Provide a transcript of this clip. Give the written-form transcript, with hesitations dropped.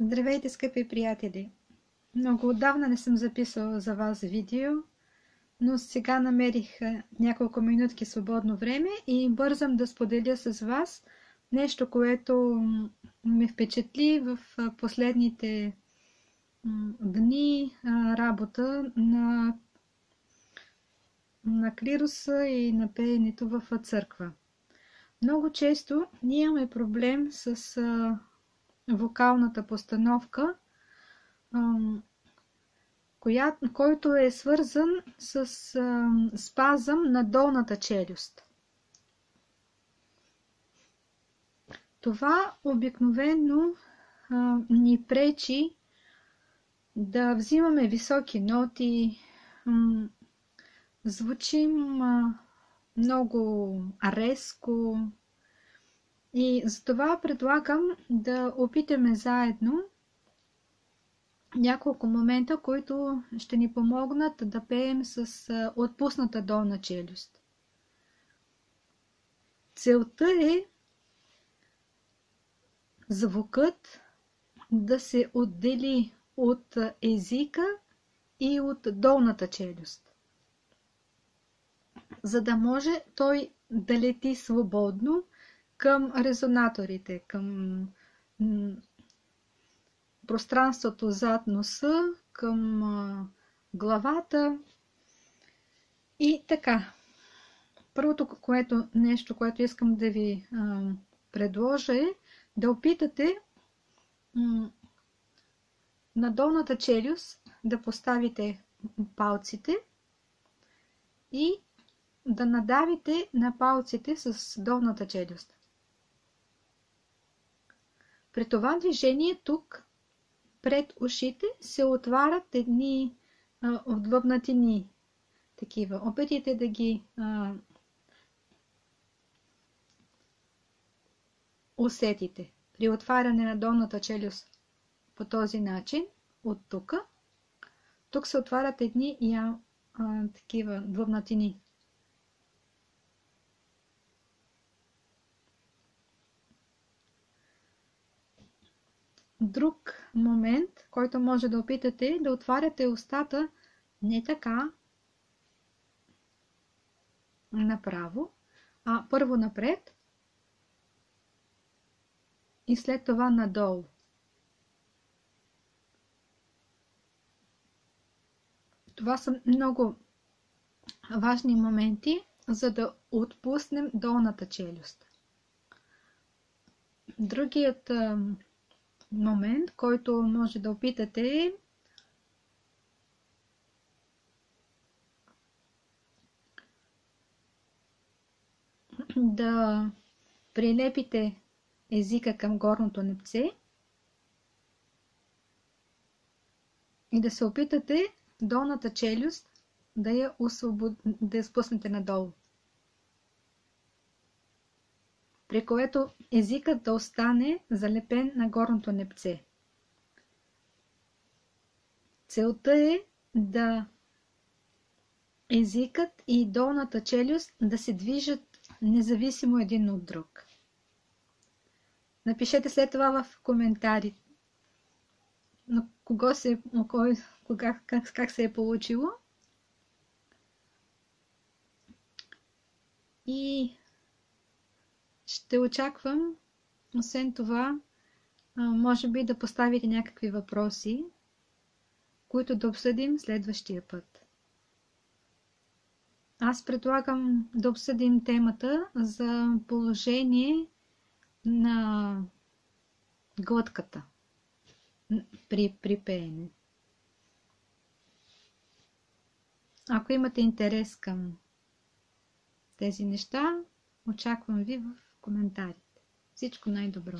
Здравейте, скъпи приятели! Много отдавна не съм записала за вас видео, но сега намерих няколко минутки свободно време и бързам да споделя с вас нещо, което ме впечатли в последните дни работа на клируса и на пеенето в църква. Много често ние имаме проблем с вокалната постановка, който е свързан с спазъм на долната челюст. Това обикновено ни пречи да взимаме високи ноти, звучим много резко и затова предлагам да опитаме заедно няколко момента, които ще ни помогнат да пеем с отпусната долна челюст. Целта е звукът да се отдели от езика и от долната челюст, за да може той да лети свободно към резонаторите, към пространството зад носа, към главата и така. Първото нещо, което искам да ви предложа е да опитате на долната челюст да поставите палците и да надавите на палците с долната челюст. При това движение тук пред ушите се отварят едни отвъбнатини. Такива. Опитайте да ги усетите. При отваряне на долната челюст по този начин, от тук се отварят едни такива двъбнатини. Друг момент, който може да опитате, е да отваряте устата не така направо, а първо напред и след това надолу. Това са много важни моменти, за да отпуснем долната челюст. Другият момент, който може да опитате е да прилепите езика към горното непце и да се опитате долната челюст да я спуснете надолу, при което езикът да остане залепен на горното непце. Целта е да езикът и долната челюст да се движат независимо един от друг. Напишете след това в коментари на как се е получило. И ще очаквам, освен това, може би да поставите някакви въпроси, които да обсъдим следващия път. Аз предлагам да обсъдим темата за положение на глътката при пеене. Ако имате интерес към тези неща, очаквам ви в коментарите. Всичко най-добро!